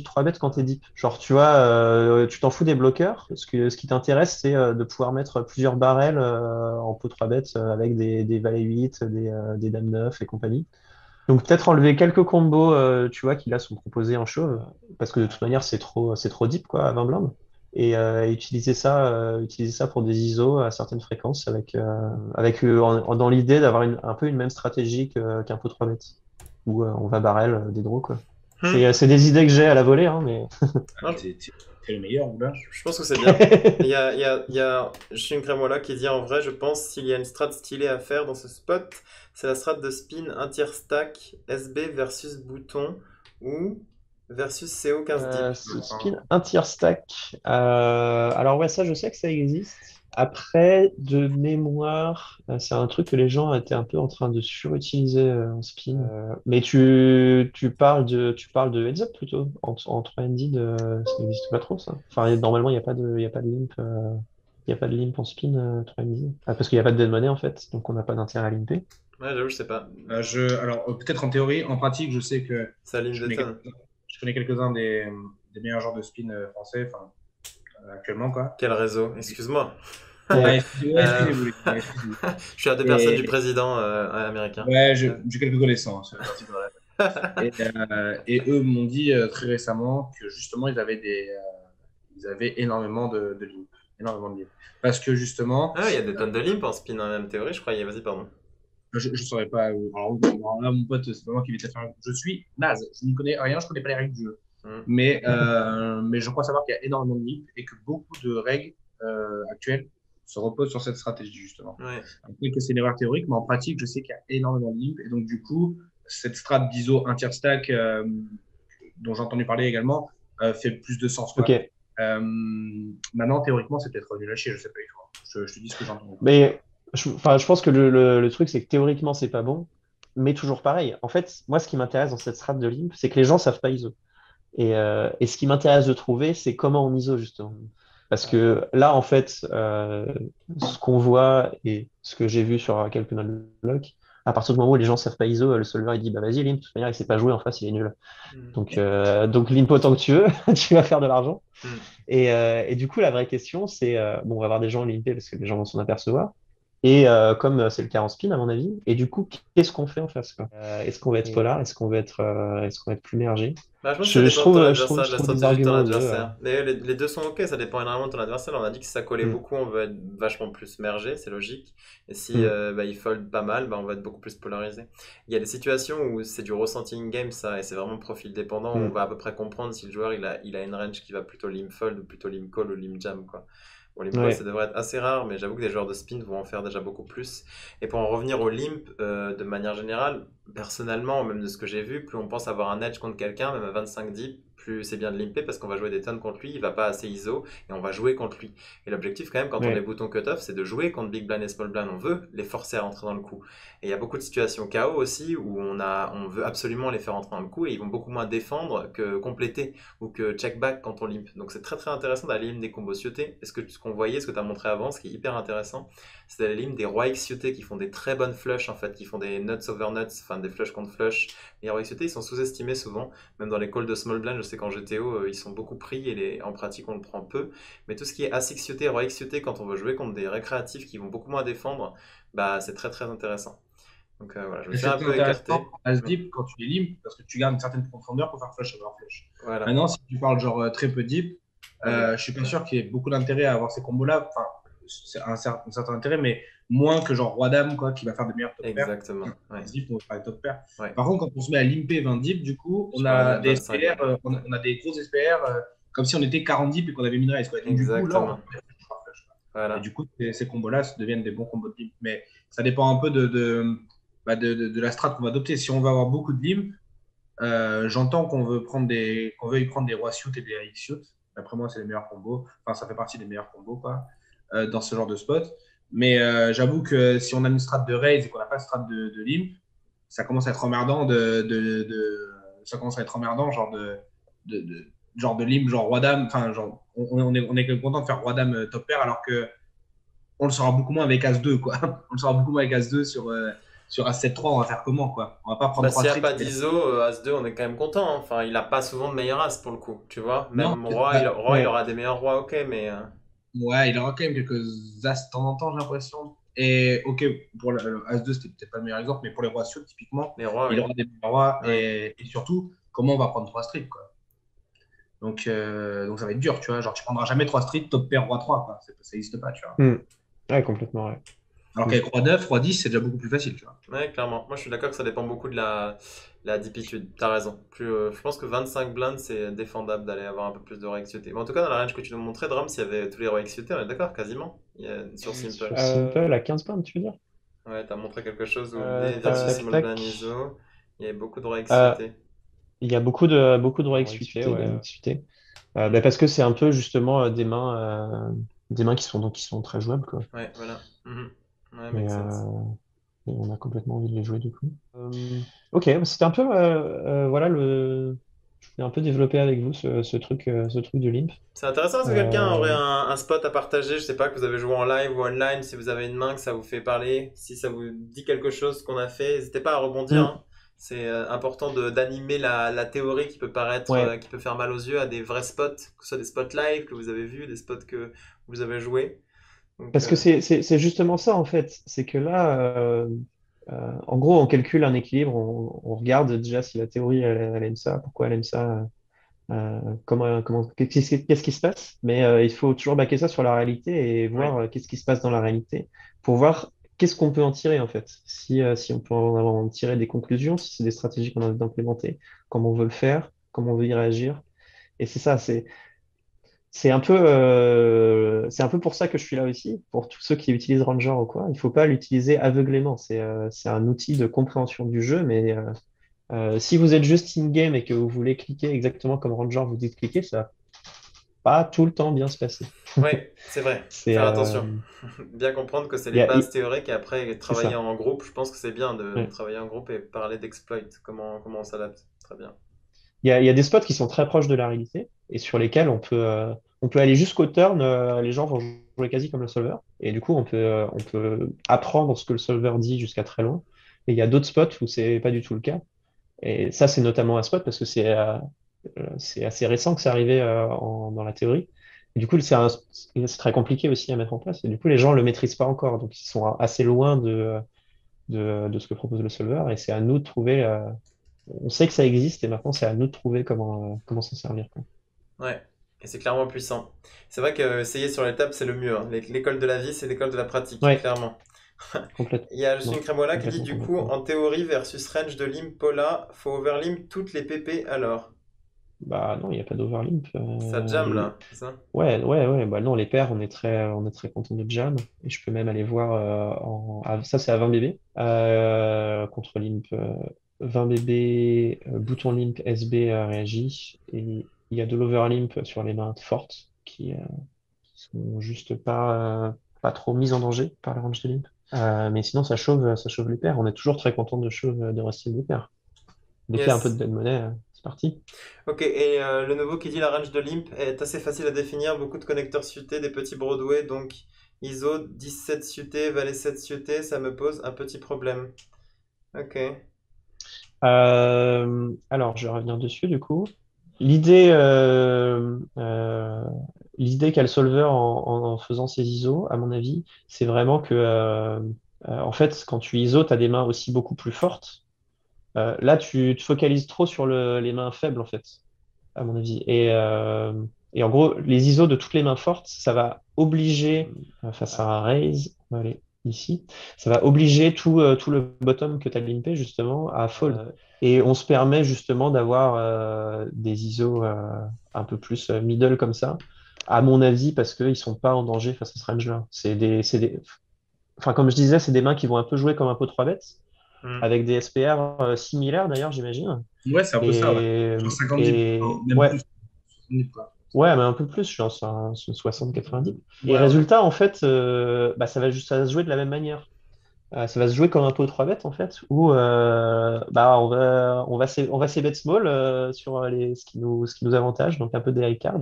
3 bêtes quand t'es deep. Genre, tu vois, tu t'en fous des bloqueurs. Ce qui t'intéresse, c'est de pouvoir mettre plusieurs barrels en pot 3 bêtes avec des valets 8, des dames 9 et compagnie. Donc, peut-être enlever quelques combos, tu vois, qui là sont proposés en chauve, parce que de toute manière, c'est trop deep, quoi, à 20 blindes. Et utiliser ça pour des ISO à certaines fréquences dans l'idée d'avoir un peu une même stratégie qu'un pot 3 bêtes, où on va barrel des draws, quoi. Hmm. C'est des idées que j'ai à la volée, hein, mais. Ah, Non, mais t'es le meilleur, Oula. je pense que c'est bien. Il y a Shin Kremola qui dit en vrai, je pense s'il y a une strat stylée à faire dans ce spot, c'est la strat de spin un tiers stack SB versus bouton ou versus CO 15 deep. Spin un tier stack. Alors ouais, ça, je sais que ça existe. Après, de mémoire, c'est un truc que les gens étaient un peu en train de surutiliser en spin. Mais tu parles de heads up plutôt, en 3ND, ça n'existe pas trop ça. Enfin, normalement, il y a pas de limp, il y a pas de limp en spin 3ND. Ah, parce qu'il n'y a pas de dead money en fait, donc on n'a pas d'intérêt à limper. Ouais, j'avoue, je sais pas. Alors, peut-être en théorie, en pratique, je sais que Ça ligne je de connais tonne. je connais quelques-uns des meilleurs joueurs de spin français, enfin, actuellement, quoi. Quel réseau? Excuse-moi. Ouais, Ouais. Euh, excusez-vous, les gars, excusez-vous. je suis à deux personnes du Et président américain. ouais, j'ai quelques connaissances sur la partie de la- et eux m'ont dit très récemment que justement, ils avaient énormément de limp. Énormément de limp. Parce que justement, Ah, il y a des tonnes de limp en spin en même théorie, je croyais. Vas-y, pardon. je ne saurais pas. Alors là, mon pote, c'est pas moi qui vais te faire. Je suis naze. Je n'y connais rien, je ne connais pas les règles du jeu. Hmm. Mais je crois savoir qu'il y a énormément de limp et que beaucoup de règles actuelles se reposent sur cette stratégie, justement. Ouais. Après que c'est une erreur théorique, mais en pratique, je sais qu'il y a énormément de limp. Et donc, du coup, cette strat d'ISO un tiers stack dont j'ai entendu parler également fait plus de sens, quoi. Ok. Maintenant, théoriquement, c'est peut-être nul à chier, je sais pas du tout. Je te dis ce que j'entends. Mais je pense que le truc, c'est que théoriquement, c'est pas bon, mais toujours pareil. En fait, moi, ce qui m'intéresse dans cette strat de limp, c'est que les gens savent pas ISO. Et ce qui m'intéresse de trouver, c'est comment on ISO, justement. Parce que là, en fait, ce qu'on voit et ce que j'ai vu sur quelques notes de bloc, à partir du moment où les gens savent pas ISO, le solver, il dit, bah vas-y, limp, de toute manière, il sait pas jouer, en face, il est nul. Hmm. Donc limp autant que tu veux, tu vas faire de l'argent. Hmm. Et du coup, la vraie question, c'est, bon, on va avoir des gens limpés parce que les gens vont s'en apercevoir. Comme c'est le cas en spin, à mon avis. Et du coup, qu'est-ce qu'on fait en face, quoi? Est-ce qu'on va être polar? Est-ce qu'on va être plus mergé? Bah, je pense que ça dépend de ton adversaire, de Je la trouve des stratégie de ton arguments aux deux. adversaire. Les deux sont ok, ça dépend énormément de ton adversaire. On a dit que si ça collait Mm, beaucoup, on veut être vachement plus mergé, c'est logique. Et si mm, bah, il fold pas mal, bah, on va être beaucoup plus polarisé. Il y a des situations où c'est du ressenti in-game, ça, et c'est vraiment profil dépendant. On mm. va à peu près comprendre si le joueur il a une range qui va plutôt limp fold ou plutôt limp call ou limp jam, quoi. Bon, limp call, ça Ouais. devrait être assez rare, mais j'avoue que des joueurs de spin vont en faire déjà beaucoup plus. Et pour en revenir au limp, de manière générale, personnellement, même de ce que j'ai vu, plus on pense avoir un edge contre quelqu'un, même à 25 deep, plus c'est bien de limper parce qu'on va jouer des tonnes contre lui, il va pas assez ISO et on va jouer contre lui. Et l'objectif quand même quand on est Ouais. bouton cutoff, c'est de jouer contre Big Blind et Small Blind, on veut les forcer à rentrer dans le coup. Et il y a beaucoup de situations KO aussi où on veut absolument les faire rentrer dans le coup et ils vont beaucoup moins défendre que compléter ou que check back quand on limp. Donc c'est très très intéressant d'aller limp des combos ciotés. Est-ce que ce qu'on voyait, ce que tu as montré avant, ce qui est hyper intéressant, c'est d'aller limp des rois X ciotés qui font des très bonnes flushs en fait, qui font des nuts over nuts, enfin des flushs contre flush. Les rois X ciotés ils sont sous-estimés souvent, même dans les calls de small blind, je sais qu'en GTO ils sont beaucoup pris et en pratique on le prend peu. Mais tout ce qui est As xioté, roi xioté, quand on veut jouer contre des récréatifs qui vont beaucoup moins défendre, bah c'est très très intéressant. Donc voilà, je me Et suis un c'est peu écarté. intéressant à se deep quand tu les limp parce que tu gardes une certaine profondeur pour faire flush over flush. Voilà. Maintenant, si tu parles genre très peu deep, Ouais, je suis pas sûr qu'il y ait beaucoup d'intérêt à avoir ces combos-là. Enfin, c'est un certain intérêt, mais moins que genre Roi-Dame, quoi, qui va faire des meilleurs top pairs. Exactement. Ouais. 20 dips, on va faire des top pairs. Ouais. Par contre, quand on se met à limper 20 dips, du coup, Je on parlais a de des 25. SPR, on a des gros SPR, comme si on était 40 dips et qu'on avait min raise, quoi. Donc, du coup, là, on Exactement. peut faire flush, quoi. Et Voilà. du coup, ces combos-là deviennent des bons combos de limp. Mais ça dépend un peu de la strat qu'on va adopter. Si on va avoir beaucoup de limp, j'entends qu'on veut y prendre des rois suit et des X suit. D'après moi, c'est les meilleurs combos. Enfin, ça fait partie des meilleurs combos, quoi, dans ce genre de spot. Mais j'avoue que si on a une strat de raise et qu'on n'a pas de strat de limp, ça commence à être emmerdant ça commence à être emmerdant, genre de limp, genre roi-dame. Enfin, genre, on est content de faire roi-dame top pair alors que on le saura beaucoup moins avec As-2, quoi. On le saura beaucoup moins avec As-2 sur As-7-3, on va faire comment, quoi. On va pas prendre Bah, 3 s'il n'y a streets. pas d'ISO, As-2, on est quand même content, hein. Enfin, il a pas souvent de meilleur As pour le coup, tu vois. Non, Même Roi, bah, Roi, il Ouais. aura des meilleurs Rois, ok, mais. ouais, il aura quand même quelques As de temps en temps, j'ai l'impression. Et ok, pour le As-2, c'était peut-être pas le meilleur exemple, mais pour les rois suits, typiquement, Les Rois, il oui. aura des meilleurs rois. Oui. Et surtout, comment on va prendre 3 streets, quoi. Donc ça va être dur, tu vois. Genre, tu prendras jamais 3 streets top pair roi 3, quoi. Ça n'existe pas, tu vois. Ouais, complètement, ouais. Alors qu'avec roi 9, roi 10, c'est déjà beaucoup plus facile, tu vois. Ouais, clairement. Moi, je suis d'accord que ça dépend beaucoup de la dipitude. T'as raison. Je pense que 25 blindes, c'est défendable d'aller avoir un peu plus de rois exécutés. Mais en tout cas, dans la range que tu nous montrais, Drum, s'il y avait tous les rois exécutés, on est d'accord, quasiment. Sur Simple. Sur Simple, à 15 points, tu veux dire? Ouais, t'as montré quelque chose où versus Tac, Small tac. Blind ISO, il y avait beaucoup de rois Euh, exécutés. il y a beaucoup de rois exécutés, ouais. exécutés. Bah, parce que c'est un peu justement des mains qui sont très jouables, quoi. Ouais, voilà. Mhm. Ouais, Et, make sense. et on a complètement envie de les jouer du coup. Ok, c'était un peu voilà je voulais un peu développer avec vous ce truc de limp. C'est intéressant si quelqu'un aurait Euh, un spot à partager, je sais pas, que vous avez joué en live ou online, si vous avez une main, que ça vous fait parler, si ça vous dit quelque chose qu'on a fait, n'hésitez pas à rebondir, hmm, hein. C'est important d'animer la théorie qui peut paraître, ouais, qui peut faire mal aux yeux à des vrais spots, que ce soit des spots live que vous avez vus, des spots que vous avez joués. Donc, parce que c'est justement ça en fait, c'est que là, en gros, on calcule un équilibre, on regarde déjà si la théorie elle aime ça, pourquoi elle aime ça, qu'est-ce qui se passe, mais il faut toujours baquer ça sur la réalité et oui, voir qu'est-ce qui se passe dans la réalité pour voir qu'est-ce qu'on peut en tirer en fait. Si on peut en tirer des conclusions, si c'est des stratégies qu'on a envie d'implémenter, comment on veut le faire, comment on veut y réagir. Et c'est ça, c'est un peu pour ça que je suis là aussi, pour tous ceux qui utilisent Ranger ou quoi. Il faut pas l'utiliser aveuglément. C'est un outil de compréhension du jeu, mais si vous êtes juste in-game et que vous voulez cliquer exactement comme Ranger vous dites cliquer, ça va pas tout le temps bien se passer. ouais, c'est vrai, C'est faire attention. Bien comprendre que c'est il les y a- bases théoriques et après c'est travailler ça. en groupe, je pense que c'est bien de Ouais. travailler en groupe et parler d'exploit, comment on s'adapte. Très bien. Il y a des spots qui sont très proches de la réalité et sur lesquels on peut aller jusqu'au turn. Les gens vont jouer quasi comme le solver. Et du coup, on peut apprendre ce que le solver dit jusqu'à très loin. Et il y a d'autres spots où c'est pas du tout le cas. Et ça, c'est notamment un spot parce que c'est assez récent que c'est arrivé dans la théorie. Et du coup, c'est très compliqué aussi à mettre en place. Et du coup, les gens le maîtrisent pas encore. Donc, ils sont assez loin de ce que propose le solver. Et c'est à nous de trouver. On sait que ça existe et maintenant, c'est à nous de trouver comment s'en servir, quoi. Ouais, et c'est clairement puissant. C'est vrai que essayer sur les tables, c'est le mieux, hein. L'école de la vie, c'est l'école de la pratique, Ouais, clairement. Il y a Justin complètement. Cremola qui dit Complètement, du coup, complètement. en théorie versus range de Limpola, faut overlimp toutes les PP alors. Bah non, il n'y a pas d'overlimp. Ça jam là, c'est ça? Ouais. Bah non, les paires, on est très content de jam. Et je peux même aller voir ça, c'est à 20 BB. Contre limp 20 BB, bouton limp SB réagit. Et il y a de l'overlimp sur les mains fortes qui sont juste pas trop mises en danger par la range de limp. Mais sinon, ça chauffe les paires. On est toujours très content de rester des paires. Dès qu'il y a un peu de Yes. dead money, c'est parti. Ok, et le nouveau qui dit la range de Limp est assez facile à définir, beaucoup de connecteurs suités, des petits Broadway, donc ISO 17 suités, Valet 7 suités, ça me pose un petit problème. Ok. Alors, je vais revenir dessus du coup. L'idée l'idée qu'a le solver en faisant ses ISO, à mon avis, c'est vraiment que en fait, quand tu ISO, tu as des mains aussi beaucoup plus fortes. Là, tu te focalises trop sur les mains faibles, en fait, à mon avis. Et en gros, les ISO de toutes les mains fortes, ça va obliger, face à un raise, on va aller ici, ça va obliger tout le bottom que tu as limpé justement à fold. Et on se permet justement d'avoir des ISO un peu plus middle comme ça, à mon avis, parce qu'ils sont pas en danger face à ce range-là. Enfin, comme je disais, c'est des mains qui vont un peu jouer comme un pot 3 bêtes, avec des SPR similaires d'ailleurs, j'imagine. Ouais, c'est un peu ça, ouais. Et, Genre 50, et même ouais, plus. 70, quoi. ouais, mais un peu plus, je pense, un 60-90. Et Ouais, ouais. résultat, en fait, bah, ça va se jouer de la même manière. Ça va se jouer comme un pot 3 bêtes, en fait, où bah, on va bet small sur ce qui nous avantage, donc un peu des high cards.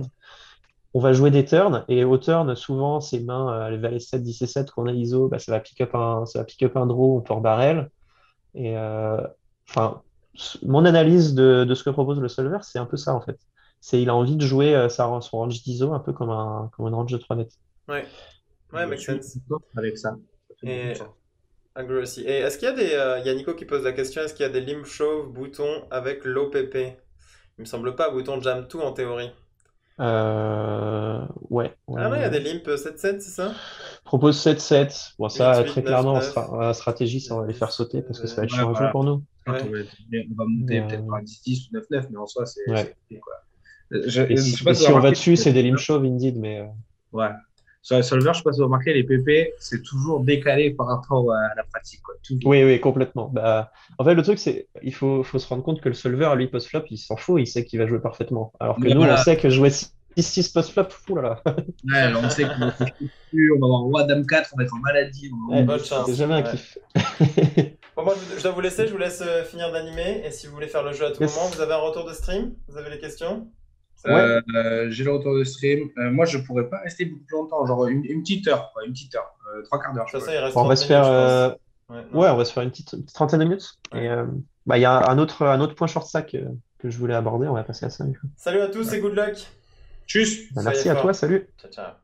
On va jouer des turns, et au turn, souvent, ces mains, les valets 7, 10 et 7 qu'on a ISO, bah, ça va pick up un draw, on peut barrel. Et enfin, mon analyse de ce que propose le solver, c'est un peu ça, en fait. Il a envie de jouer son range d'ISO un peu comme une range de 3 bêtes. Ouais, ouais, Je make suis sense. d'accord avec ça. Ça fait beaucoup de Et sens. agree aussi. Et est-ce qu'il y a il y a Nico qui pose la question, est-ce qu'il y a des limp chauves boutons avec low PP? Il me semble pas, bouton jam tout en théorie. Ouais, Ah non, il y a des ouais. limp 7-7, c'est ça? Propose 7-7. Bon, ça, 8-8, très clairement, 9-9, en stratégie, ça, on va les faire 10-10. sauter parce que ça va être Ouais, chiant à jouer voilà. pour nous. Quand Ouais. on va Mais, monter peut-être par 10-10 ou 9-9, mais en soi, c'est ouais. compliqué, quoi. Et Je sais si, pas et si vous si avez on va remarqué, dessus, c'est des limp chauves indeed, mais ouais. Sur les solvers, je sais pas si vous avez remarqué, les PP, c'est toujours décalé par rapport à la pratique, quoi. Toujours. oui, oui, complètement. Bah, en fait, le truc, c'est faut se rendre compte que le solver, lui, post-flop, il s'en fout, il sait qu'il va jouer parfaitement. Alors que Ouais, nous, on voilà. sait que jouer 6-6 post-flop, fou là là. Ouais, alors on sait qu'on va se chier dessus, on va avoir roi dame 4, on va être en maladie, on va vraiment Ouais, Bonne bosser. c'est chance. jamais un Ouais. kiff. Bon, moi, je dois vous laisser, je vous laisse finir d'animer. Et si vous voulez faire le jeu à tout moment, vous Yes. avez un retour de stream? Vous avez les questions? C'est bon? Ouais, J'ai le retour de stream. Moi, je pourrais pas rester beaucoup plus longtemps, genre une petite heure, quoi, une petite heure, trois quarts d'heure, De je toute façon, pourrais. il reste bon, 30 minutes, je pense. Ouais, ouais, non? on va se faire une petite trentaine de minutes. Ouais. Et bah, il y a un autre point short stack que je voulais aborder, on va passer à ça, du coup. Salut à tous et good luck. Tchuss! Bah, Soyez merci à toi, forts. salut. Ciao, ciao.